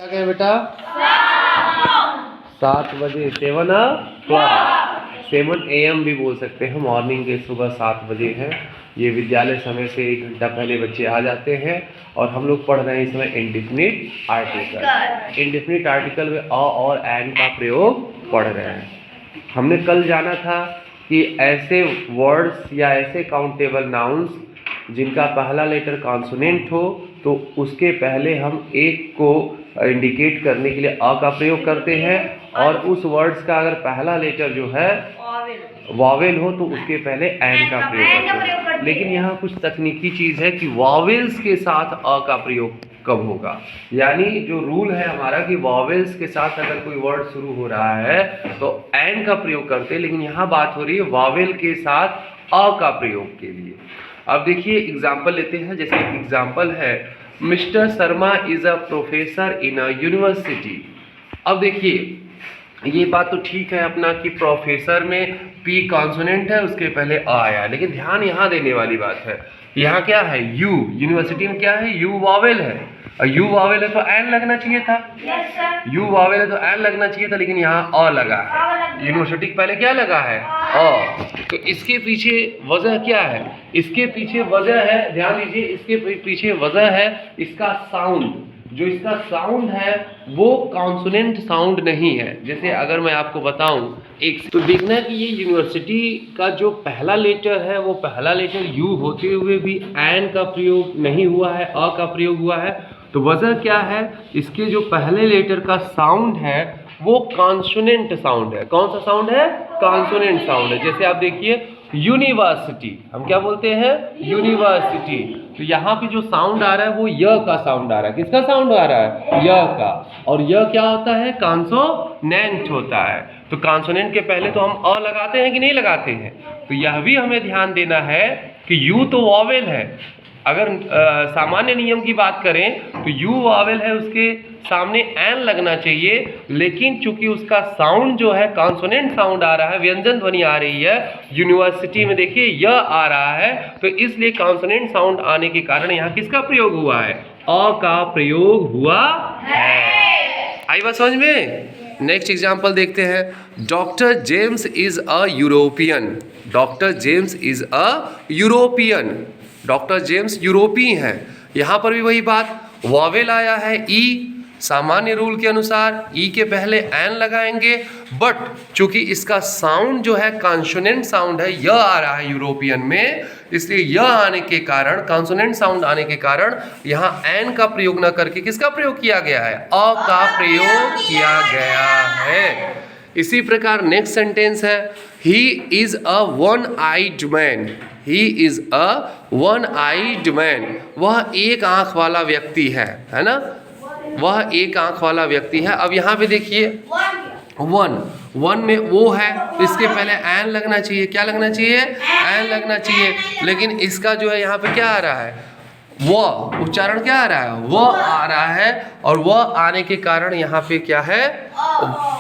क्या कहें बेटा? 7 बजे, 7 o'clock, 7 AM भी बोल सकते हैं। मॉर्निंग के सुबह 7 बजे हैं। ये विद्यालय समय से 1 घंटा पहले बच्चे आ जाते हैं और हम लोग पढ़ रहे हैं इसमें इंडेफिनिट आर्टिकल। इंडेफिनिट आर्टिकल में अ और एंड का प्रयोग पढ़ रहे हैं। हमने कल जाना था कि ऐसे वर्ड्स या ऐसे काउंटेबल नाउन्स जिनका पहला लेटर कॉन्सोनेंट हो तो उसके पहले हम एक को इंडिकेट करने के लिए अ का प्रयोग करते हैं, और उस वर्ड्स का अगर पहला लेटर जो है वॉवेल हो तो उसके पहले एन का प्रयोग करते हैं। लेकिन यहाँ कुछ तकनीकी चीज़ है कि वॉवेल्स के साथ अ का प्रयोग कब होगा। यानी जो रूल है हमारा कि वॉवेल्स के साथ अगर कोई वर्ड शुरू हो रहा है तो एन का प्रयोग करते हैं, लेकिन यहाँ बात हो रही है वॉवेल के साथ अ का प्रयोग के लिए। अब देखिए एग्जाम्पल लेते हैं। जैसे एक एग्जाम्पल है, mister Sharma is a professor in a university. अब देखिए ये बात तो ठीक है अपना कि प्रोफेसर में पी कॉन्सोनेंट है, उसके पहले आ आया, लेकिन ध्यान यहाँ देने वाली बात है, यहाँ क्या है यू, यूनिवर्सिटी में क्या है यू वॉवेल है, और यू वॉवेल है तो एन लगना चाहिए था। यू वॉवेल है तो एन लगना चाहिए था, लेकिन यहाँ अ लगा है। यूनिवर्सिटी के पहले क्या लगा है अ। तो इसके पीछे वजह क्या है? इसके पीछे वजह है, ध्यान दीजिए, इसके पीछे वजह है इसका साउंड। जो इसका साउंड है वो कॉन्सोनेंट साउंड नहीं है। जैसे अगर मैं आपको बताऊं एक, तो देखना है कि ये यूनिवर्सिटी का जो पहला लेटर है वो पहला लेटर यू होते हुए भी एन का प्रयोग नहीं हुआ है, अ का प्रयोग हुआ है। तो वजह क्या है? इसके जो पहले लेटर का साउंड है वो कॉन्सोनेंट साउंड है। कौन सा साउंड है? कॉन्सोनेंट साउंड है। जैसे आप देखिए यूनिवर्सिटी, हम क्या बोलते हैं यूनिवर्सिटी, तो यहाँ पे जो साउंड आ रहा है वो य का साउंड आ रहा है। किसका साउंड आ रहा है? य का। और य क्या होता है? कॉन्सोनेंट होता है। तो कॉन्सोनेंट के पहले तो हम अ लगाते हैं कि नहीं लगाते हैं? तो यह भी हमें ध्यान देना है कि यू तो वॉवेल है। अगर सामान्य नियम की बात करें तो यू वॉवेल है, उसके सामने एन लगना चाहिए, लेकिन चूंकि उसका साउंड जो है कॉन्सोनेंट साउंड आ रहा है, व्यंजन ध्वनि आ रही है, यूनिवर्सिटी में देखिए य आ रहा है, तो इसलिए कॉन्सोनेंट साउंड आने के कारण यहाँ किसका प्रयोग हुआ है? अ का प्रयोग हुआ है। आई बात समझ में? नेक्स्ट एग्जाम्पल देखते हैं। Doctor James is a European. Doctor James is a European. Doctor James यूरोपीय हैं। यहाँ पर भी वही बात, वॉवेल आया है ई, सामान्य रूल के अनुसार ई के पहले एन लगाएंगे, बट चूंकि इसका साउंड जो है कॉन्सोनेंट साउंड है, य आ रहा है यूरोपियन में, इसलिए य आने के कारण, कॉन्सोनेंट साउंड आने के कारण यहाँ एन का प्रयोग न करके किसका प्रयोग किया गया है? अ का प्रयोग किया गया है। इसी प्रकार नेक्स्ट सेंटेंस है, he is a one eyed man. He is a one eyed man. वह एक आंख वाला व्यक्ति है ना? वह एक आंख वाला व्यक्ति है। अब यहाँ पे देखिए वन में वो है, इसके पहले एन लगना चाहिए। क्या लगना चाहिए? एन लगना चाहिए। लेकिन इसका जो है यहाँ पे क्या आ रहा है? वह उच्चारण क्या आ रहा है? वह आ रहा है, और वह आने के कारण यहाँ पे क्या है?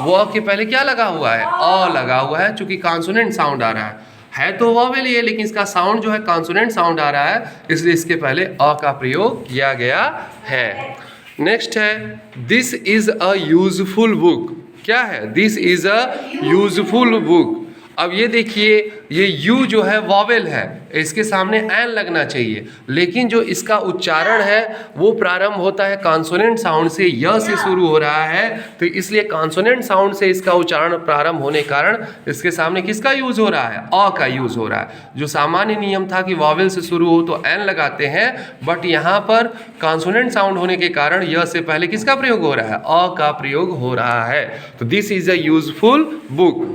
वह के पहले क्या लगा हुआ है? अ लगा हुआ है। चूंकि कॉन्सोनेंट साउंड आ रहा है तो वॉवेल ये, लेकिन इसका साउंड जो है कॉन्सोनेंट साउंड आ रहा है, इसलिए इसके पहले अ का प्रयोग किया गया है। नेक्स्ट है, this is a useful book. क्या है? This is a useful book. अब ये देखिए, ये यू जो है वॉवेल है, इसके सामने एन लगना चाहिए, लेकिन जो इसका उच्चारण है वो प्रारंभ होता है कॉन्सोनेंट साउंड से, य से शुरू हो रहा है, तो इसलिए कॉन्सोनेंट साउंड से इसका उच्चारण प्रारंभ होने के कारण इसके सामने किसका यूज हो रहा है? अ का यूज हो रहा है। जो सामान्य नियम था कि वॉवेल से शुरू हो तो एन लगाते हैं, बट यहाँ पर कॉन्सोनेंट साउंड होने के कारण य से पहले किसका प्रयोग हो रहा है? अ का प्रयोग हो रहा है। तो this is a useful book.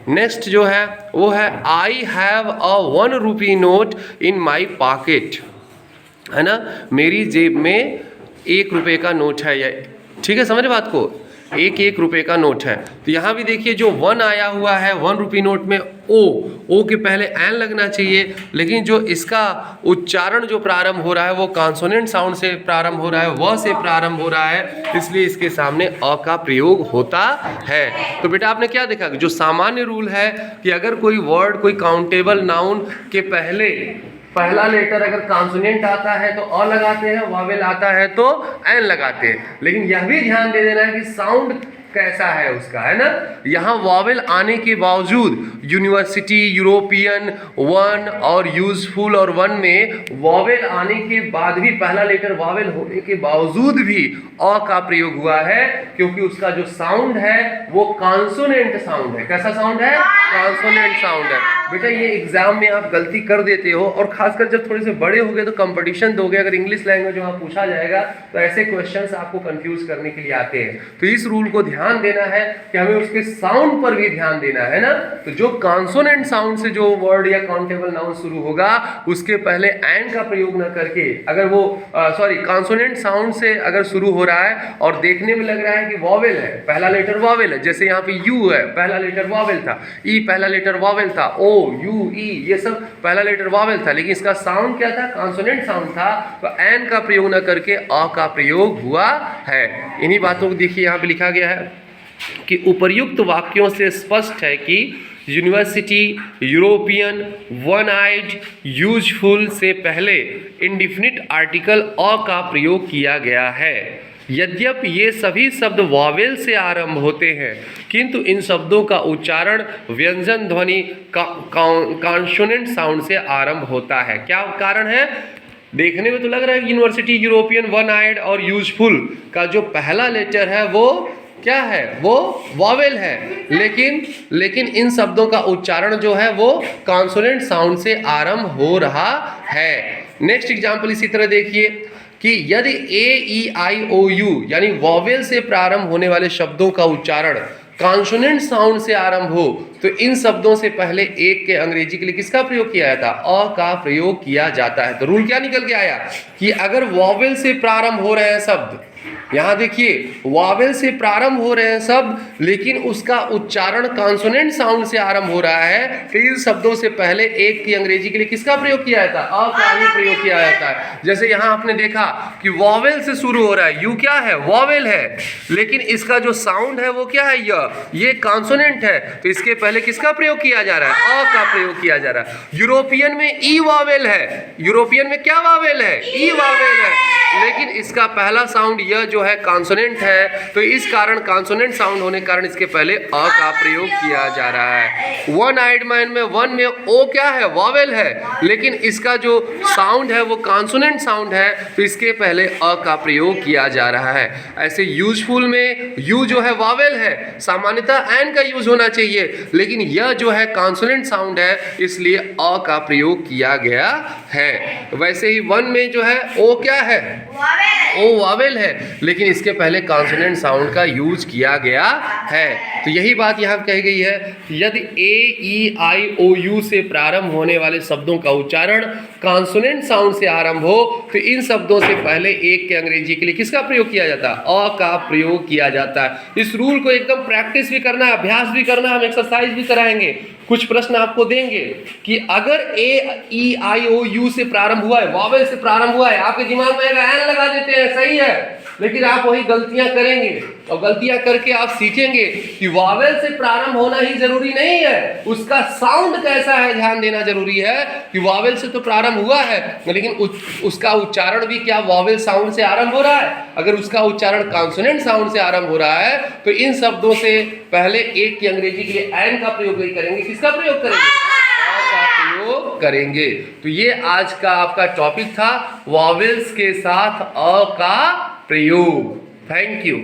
Next जो है वो है, I have a 1 rupee note in my pocket. है ना? मेरी जेब में 1 रुपये का नोट है। ये ठीक है, समझ बात को? 1 रुपये का नोट है। तो यहाँ भी देखिए जो 1 आया हुआ है 1 रुपी नोट में ओ के पहले एन लगना चाहिए, लेकिन जो इसका उच्चारण जो प्रारंभ हो रहा है वो कॉन्सोनेंट साउंड से प्रारंभ हो रहा है, व से प्रारंभ हो रहा है, इसलिए इसके सामने अ का प्रयोग होता है। तो बेटा आपने क्या देखा? जो सामान्य रूल है कि अगर कोई वर्ड, कोई काउंटेबल नाउन के पहले पहला लेटर अगर कॉन्सोनेंट आता है तो अ लगाते हैं, वावेल आता है तो एन लगाते हैं। लेकिन यह भी ध्यान दे देना है कि साउंड कैसा है उसका, है ना। यहाँ वावेल आने के बावजूद यूनिवर्सिटी, यूरोपियन, वन और यूजफुल और वन में वावेल आने के बाद भी, पहला लेटर वावेल होने के बावजूद भी अ का प्रयोग हुआ है, क्योंकि उसका जो साउंड है वो कॉन्सोनेंट साउंड है। कैसा साउंड है? कॉन्सोनेंट साउंड है। बेटा ये एग्जाम में आप गलती कर देते हो, और खासकर जब थोड़े से बड़े हो गए तो कंपटीशन दोगे, अगर इंग्लिश लैंग्वेज वहाँ पूछा जाएगा तो ऐसे क्वेश्चंस आपको कंफ्यूज करने के लिए आते हैं। तो इस रूल को ध्यान देना है कि हमें उसके साउंड पर भी ध्यान देना है ना। तो जो कॉन्सोनेंट साउंड से जो वर्ड या काउंटेबल नाउन शुरू होगा उसके पहले एंड का प्रयोग न करके, अगर वो कॉन्सोनेंट साउंड से अगर शुरू हो रहा है और देखने में लग रहा है कि वॉवेल है, पहला लेटर वॉवेल है, जैसे यहाँ पे यू है, पहला लेटर वॉवेल था, ई पहला लेटर वॉवेल था, ओ यू ई ये सब पहला लेटर वॉवेल था, लेकिन इसका साउंड क्या था? कॉन्सोनेंट साउंड था, तो एन का प्रयोग न करके अ का प्रयोग हुआ है। इन्हीं बातों को देखिए यहाँ पे लिखा गया है कि उपर्युक्त वाक्यों से स्पष्ट है कि university, European, one eyed, useful से पहले इंडिफिनिट आर्टिकल अ का प्रयोग किया गया है। यद्यपि ये सभी शब्द वॉवेल से आरंभ होते हैं, किंतु इन शब्दों का उच्चारण व्यंजन ध्वनि कॉन्सोनेंट साउंड से आरंभ होता है। क्या कारण है? देखने में तो लग रहा है कि यूनिवर्सिटी, यूरोपियन, वन आइड और यूजफुल का जो पहला लेटर है वो क्या है? वो वॉवेल है, लेकिन इन शब्दों का उच्चारण जो है वो कॉन्सोनेंट साउंड से आरंभ हो रहा है। नेक्स्ट एग्जांपल इसी तरह देखिए कि यदि ए ई आई ओ यू यानी वॉवेल से प्रारंभ होने वाले शब्दों का उच्चारण कॉन्सोनेंट साउंड से आरंभ हो तो इन शब्दों से पहले एक के अंग्रेजी के लिए किसका प्रयोग किया जाता? अ का प्रयोग किया जाता है। तो रूल क्या निकल के आया कि अगर वॉवेल से प्रारंभ हो रहे हैं शब्द, यहाँ देखिए वॉवेल से प्रारंभ हो रहे हैं शब्द लेकिन उसका उच्चारण कॉन्सोनेंट साउंड से आरंभ हो रहा है, तो इन शब्दों से पहले एक की अंग्रेजी के लिए किसका प्रयोग किया जाता है? अ का ही प्रयोग किया जाता है। जैसे यहाँ आपने देखा कि वॉवेल से शुरू हो रहा है, यू क्या है? वॉवेल है, लेकिन इसका जो साउंड है वो क्या है? ये कॉन्सोनेंट है, तो इसके पहले किसका प्रयोग किया जा रहा है? अ का प्रयोग किया जा रहा है। यूरोपियन में ई वॉवेल है, यूरोपियन में क्या वॉवेल है? ई वॉवेल है, लेकिन इसका पहला साउंड यह जो है कॉन्सोनेंट है, तो इस कारण कॉन्सोनेंट साउंड होने के कारण इसके पहले अ का प्रयोग किया जा रहा है। वन आइड मैन में वन में ओ क्या है? वॉवेल है, लेकिन इसका जो साउंड है वो कॉन्सोनेंट साउंड है, तो इसके पहले अ का प्रयोग किया जा रहा है। ऐसे यूजफुल में यू जो है वॉवेल है, सामान्यतः एन का यूज होना चाहिए, लेकिन यह जो है कॉन्सोनेंट साउंड है इसलिए अ का प्रयोग किया गया है। वैसे ही वन में जो है ओ क्या है? ओ वॉवेल है, लेकिन इसके पहले कॉन्सोनेंट साउंड का यूज किया गया है। तो यही बात यहाँ कही गई है, यदि ए ई आई ओ यू से प्रारंभ होने वाले शब्दों का उच्चारण कॉन्सोनेंट साउंड से आरंभ हो तो इन शब्दों से पहले एक के अंग्रेजी के लिए किसका प्रयोग किया जाता है? अ का प्रयोग किया जाता है। इस रूल को एकदम प्रैक्टिस भी करना है, अभ्यास भी करना है, हम एक्सरसाइज भी कराएंगे। कुछ प्रश्न आपको देंगे कि अगर ए ई आई ओ यू से प्रारंभ हुआ है, वॉवेल से प्रारंभ हुआ है, आपके दिमाग में एन लगा देते हैं, सही है, लेकिन आप वही गलतियां करेंगे और गलतियां करके आप सीखेंगे कि वॉवेल से प्रारंभ होना ही जरूरी नहीं है, उसका साउंड कैसा है ध्यान देना जरूरी है। कि वॉवेल से तो प्रारंभ हुआ है लेकिन उसका उच्चारण भी क्या वॉवेल साउंड से आरंभ हो रहा है? अगर उसका उच्चारण कॉन्सोनेंट साउंड से आरंभ हो रहा है तो इन शब्दों से पहले एक की अंग्रेजी के लिए एन का प्रयोग नहीं करेंगे, किसका प्रयोग करेंगे? अ का प्रयोग करेंगे। तो ये आज का आपका टॉपिक था, वॉवेल्स के साथ अ का प्रयोग। Thank you.